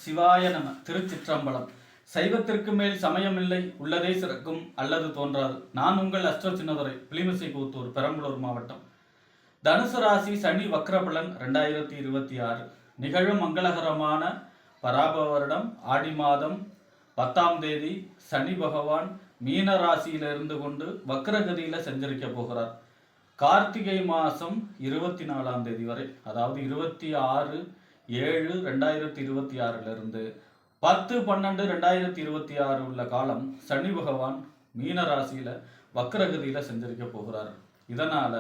சிவாய நம. திருச்சிற்றம்பலம். சைவத்திற்கு மேல் சமயமில்லை, உள்ளதே சிறக்கும் அல்லது தோன்றாது. நான் உங்கள் அஸ்ட்ரோ சின்னதுரை, பிளிமிசை கூத்தூர், பெரம்பலூர் மாவட்டம். தனுசு ராசி சனி வக்ரபலன் 2026 நிகழும் மங்களகரமான பராப வருடம் ஆடி மாதம் 10ஆம் தேதி சனி பகவான் மீன ராசியில இருந்து கொண்டு வக்ரகதியில சஞ்சரிக்க போகிறார். கார்த்திகை மாதம் 24ஆம் தேதி வரை, அதாவது 26/7/2026 இருந்து 10/12/2026 உள்ள காலம் சனி பகவான் மீன ராசியில வக்ரகதியில சஞ்சரிக்க போகிறார். இதனால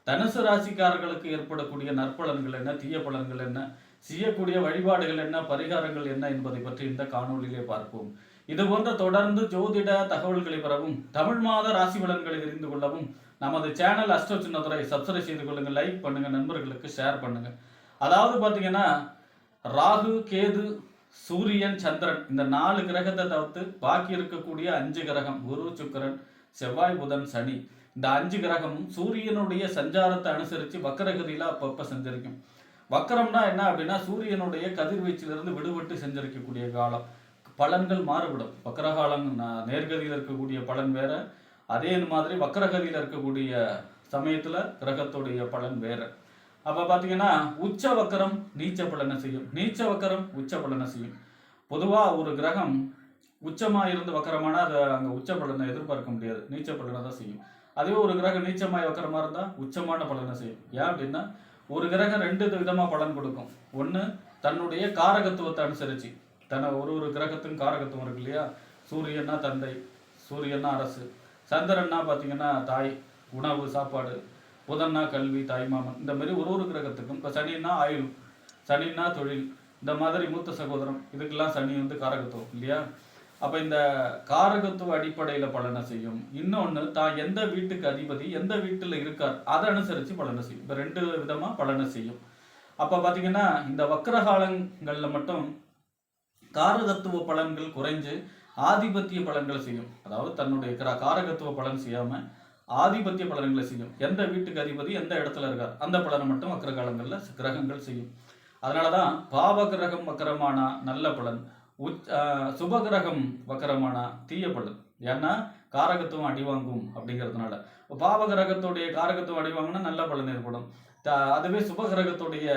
தனுசு ராசிக்காரர்களுக்கு ஏற்படக்கூடிய நற்பலன்கள் என்ன, தீய பலன்கள் என்ன, செய்யக்கூடிய வழிபாடுகள் என்ன, பரிகாரங்கள் என்ன என்பதை பற்றி இந்த காணொலியிலே பார்ப்போம். இது போன்ற தொடர்ந்து ஜோதிட தகவல்களை பெறவும் தமிழ் மாத ராசி பலன்களை தெரிந்து கொள்ளவும் நமது சேனல் அஸ்ட்ரோ சின்னதுரை சப்ஸ்கிரைப் செய்து கொள்ளுங்க, லைக் பண்ணுங்க, நண்பர்களுக்கு ஷேர் பண்ணுங்க. அதாவது பார்த்தீங்கன்னா ராகு, கேது, சூரியன், சந்திரன் இந்த 4 கிரகத்தை தவிர்த்து பாக்கி இருக்கக்கூடிய 5 கிரகம் குரு, சுக்கிரன், செவ்வாய், புதன், சனி இந்த 5 கிரகமும் சூரியனுடைய சஞ்சாரத்தை அனுசரித்து வக்கரகதியில அப்பப்ப சஞ்சரிக்கும். வக்கரம்னா என்ன அப்படின்னா சூரியனுடைய கதிர்வீச்சிலிருந்து விடுபட்டு சஞ்சரிக்கக்கூடிய காலம். பலன்கள் மாறுபடும். வக்கரகாலம் நேர்கதியில் இருக்கக்கூடிய பலன் வேற, அதே மாதிரி வக்கரகதியில் இருக்கக்கூடிய சமயத்துல கிரகத்துடைய பலன் வேற. அப்ப பாத்தீங்கன்னா உச்ச வக்கரம் நீச்ச பலனை செய்யும், நீச்ச வக்கரம் உச்ச பலனை செய்யும். பொதுவா ஒரு கிரகம் உச்சமா இருந்து வக்கரமானா அதை அங்க உச்ச பலனை எதிர்பார்க்க முடியாது, நீச்ச பலனை தான் செய்யும். அதுவே ஒரு கிரகம் நீச்சமாய் வக்கரமா இருந்தா உச்சமான பலனை செய்யும். ஏன் அப்படின்னா ஒரு கிரகம் 2 விதமா பலன் கொடுக்கும். ஒண்ணு தன்னுடைய காரகத்துவத்தை அனுசரிச்சு, ஒரு கிரகத்துக்கும் காரகத்துவம் இருக்கு இல்லையா. சூரியன்னா தந்தை, சூரியன்னா அரசு, சந்திரன்னா பார்த்தீங்கன்னா தாய், உணவு, சாப்பாடு, புதன்னா கல்வி, தாய்மாமன். இந்த மாதிரி ஒரு கிரகத்துக்கும். இப்போ சனின்னா ஆயுள், சனின்னா தொழில், இந்த மாதிரி மூத்த சகோதரம், இதுக்கெல்லாம் சனி காரகத்துவம் இல்லையா. அப்போ இந்த காரகத்துவ அடிப்படையில் பலனை செய்யும். இன்னொன்று தான் எந்த வீட்டுக்கு அதிபதி, எந்த வீட்டில் இருக்கார் அதை அனுசரித்து பலனை செய்யும். இப்போ 2 விதமாக பலனை செய்யும். அப்போ பார்த்தீங்கன்னா இந்த வக்ரகாலங்களில் மட்டும் காரகத்துவ பலன்கள் குறைஞ்சு ஆதிபத்திய பலன்களை செய்யும். அதாவது தன்னுடைய காரகத்துவ பலன் செய்யாம ஆதிபத்திய பலன்களை செய்யும். எந்த வீட்டுக்கு அதிபதி எந்த இடத்துல இருக்கார் அந்த பலனை மட்டும் வக்கர காலங்களில் கிரகங்கள் செய்யும். அதனாலதான் பாவ கிரகம் வக்கரமானா நல்ல பலன், சுபகிரகம் வக்கரமானா தீய பலன். ஏன்னா காரகத்துவம் அடிவாங்கும் அப்படிங்கிறதுனால. பாவ கிரகத்துடைய காரகத்துவம் அடிவாங்கினா நல்ல பலன் ஏற்படும். அதுவே சுபகிரகத்துடைய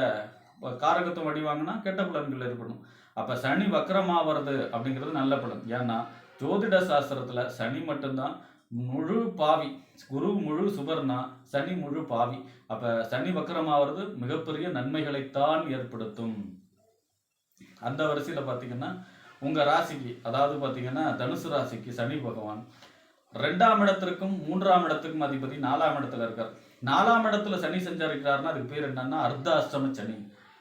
காரகத்துவம் அடிவாங்கினா கெட்ட பலன்கள் ஏற்படும். அப்ப சனி வக்கரமாவது அப்படிங்கிறது நல்ல பலன். ஏன்னா ஜோதிட சாஸ்திரத்துல சனி மட்டும்தான் முழு பாவி, குரு முழு சுபர்னா சனி முழு பாவி. அப்ப சனி வக்கரமாவது மிகப்பெரிய நன்மைகளைத்தான் ஏற்படுத்தும். அந்த வரிசையில பாத்தீங்கன்னா உங்க ராசிக்கு, அதாவது பாத்தீங்கன்னா தனுசு ராசிக்கு சனி பகவான் 2ஆம் இடத்திற்கும் 3ஆம் இடத்துக்கும் அதிபதி 4ஆம் இடத்துல இருக்கார். 4ஆம் இடத்துல சனி சஞ்சாரிக்கிறாருன்னா அதுக்கு பேர் என்னன்னா அர்த்தாஷ்டம சனி.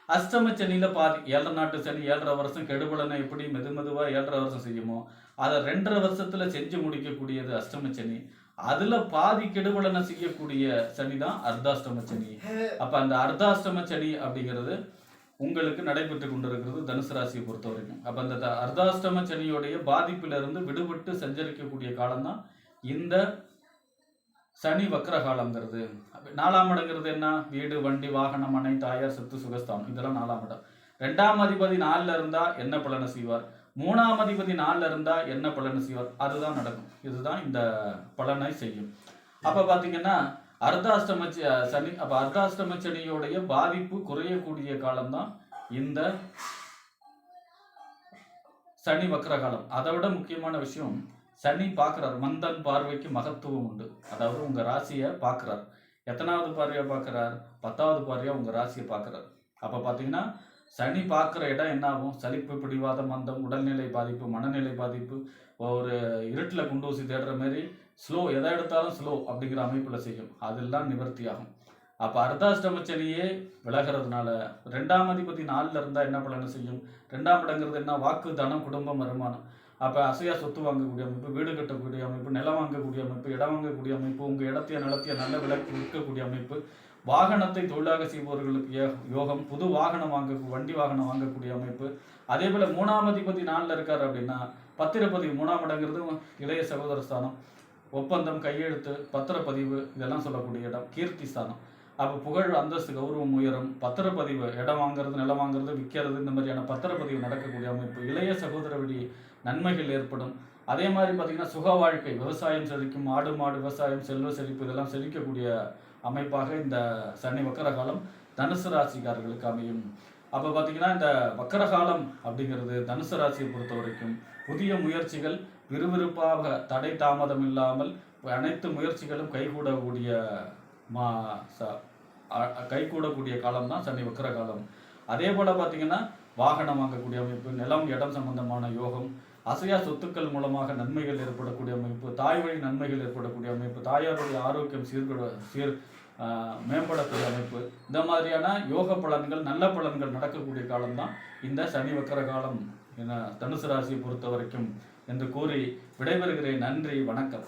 அஷ்டம சனியில பாதி 7 நாட்டு சனி 7.5 வருஷம் கெடுபலனை எப்படி மெதுவா 7.5 வருஷம் செய்யுமோ அதை 2.5 வருஷத்துல செஞ்சு முடிக்கக்கூடியது அஷ்டம சனி. அதுல பாதி கெடுபலனை செய்யக்கூடிய சனி தான் அர்த்தாஷ்டம சனி. அப்ப அந்த அர்த்தாஷ்டம சனி அப்படிங்கிறது உங்களுக்கு நடைபெற்று கொண்டிருக்கிறது தனுசு ராசியை பொறுத்த வரைக்கும். அப்ப அந்த அர்த்தாஷ்டம சனியோடைய பாதிப்பிலிருந்து விடுபட்டு சஞ்சரிக்கக்கூடிய காலம்தான் இந்த சனி வக்கர காலங்கிறது. 4ஆம் இடங்கிறது என்ன? வீடு, வண்டி, வாகனம், மனை, தாயார், சொத்து, சுகஸ்தானம், இதெல்லாம் 4ஆம் இடம். 2ஆம் அதிபதி 4ல இருந்தா என்ன பலனை செய்வார், 3ஆம் அதிபதி 4ல இருந்தா என்ன பலனை செய்வார், அதுதான் நடக்கும். இதுதான் இந்த பலனை செய்யும். அப்ப பாத்தீங்கன்னா அர்த்தாஷ்டம சனி, அப்ப அர்த்தாஷ்டம சனியோடைய பாதிப்பு குறையக்கூடிய காலம்தான் இந்த சனி வக்கர காலம். அதை விட முக்கியமான விஷயம், சனி பார்க்கிறார். மந்தன் பார்வைக்கு மகத்துவம் உண்டு. அதாவது உங்க ராசியை பார்க்கிறார். எத்தனாவது பார்வையா பார்க்கிறார்? 10வது பார்வையா உங்க ராசியை பார்க்கிறார். அப்ப பாத்தீங்கன்னா சனி பார்க்குற இடம் என்ன ஆகும்? சலிப்பு, பிடிவாதம், மந்தம், உடல்நிலை பாதிப்பு, மனநிலை பாதிப்பு, ஒரு இருட்டில் குண்டூசி தேடுற மாதிரி ஸ்லோ, எதை எடுத்தாலும் ஸ்லோ அப்படிங்கிற அமைப்புல செய்யும். அதெல்லாம் நிவர்த்தி ஆகும். அப்ப அர்த்தாஷ்டம சனியே விலகிறதுனால 2ஆம் அதிபதி 4ல இருந்தா என்ன பலனை செய்யும்? 2ஆம் இடங்கிறது என்ன? வாக்கு, தனம், குடும்பம், வருமானம். அப்ப அசையா சொத்து வாங்கக்கூடிய அமைப்பு, வீடு கட்டக்கூடிய அமைப்பு, நிலம் வாங்கக்கூடிய அமைப்பு, இடம் வாங்கக்கூடிய அமைப்பு, உங்க இடத்தைய நிலத்தைய நல்ல விலைக்கு விற்கக்கூடிய அமைப்பு, வாகனத்தை தொழிலாக செய்பவர்களுக்கு யோகம், புது வாகனம் வண்டி வாகனம் வாங்கக்கூடிய அமைப்பு. அதே போல 3ஆம் அதிபதி 4ல இருக்காரு அப்படின்னா பத்திரப்பதிவு, 3ஆம் இடங்கிறது இளைய சகோதர ஸ்தானம், ஒப்பந்தம், கையெழுத்து, பத்திரப்பதிவு, இதெல்லாம் சொல்லக்கூடிய இடம், கீர்த்தி ஸ்தானம். அப்போ புகழ், அந்தஸ்து, கௌரவம் உயரும். பத்திரப்பதிவு, இடம் வாங்குறது, நிலம் வாங்குறது, விற்கிறது, இந்த மாதிரியான பத்திரப்பதிவு நடக்கக்கூடிய அமைப்பு. இளைய சகோதர வழி நன்மைகள் ஏற்படும். அதே மாதிரி பார்த்தீங்கன்னா சுக வாழ்க்கை, விவசாயம் செழிக்கும். ஆடு மாடு விவசாயம், செல்வ செழிப்பு, இதெல்லாம் செழிக்கக்கூடிய அமைப்பாக இந்த சனி வக்கர காலம் தனுசு ராசிக்காரர்களுக்கு அமையும். அப்போ பார்த்தீங்கன்னா இந்த வக்கர காலம் அப்படிங்கிறது தனுசு ராசியை பொறுத்த வரைக்கும் புதிய முயற்சிகள் விறுவிறுப்பாக தடை தாமதம் இல்லாமல் அனைத்து முயற்சிகளும் கைகூடக்கூடிய காலம் தான் சனி வக்கர காலம். அதே போல் பார்த்தீங்கன்னா வாகனம் வாங்கக்கூடிய அமைப்பு, நிலம் இடம் சம்பந்தமான யோகம், அசையா சொத்துக்கள் மூலமாக நன்மைகள் ஏற்படக்கூடிய அமைப்பு, தாய் வழி நன்மைகள் ஏற்படக்கூடிய அமைப்பு, தாயாருடைய ஆரோக்கியம் மேம்படக்கூடிய அமைப்பு, இந்த மாதிரியான யோக பலன்கள், நல்ல பலன்கள் நடக்கக்கூடிய காலம்தான் இந்த சனி வக்கர காலம் தனுசு ராசியை பொறுத்த வரைக்கும் என்று கூறி விடைபெறுகிறேன். நன்றி, வணக்கம்.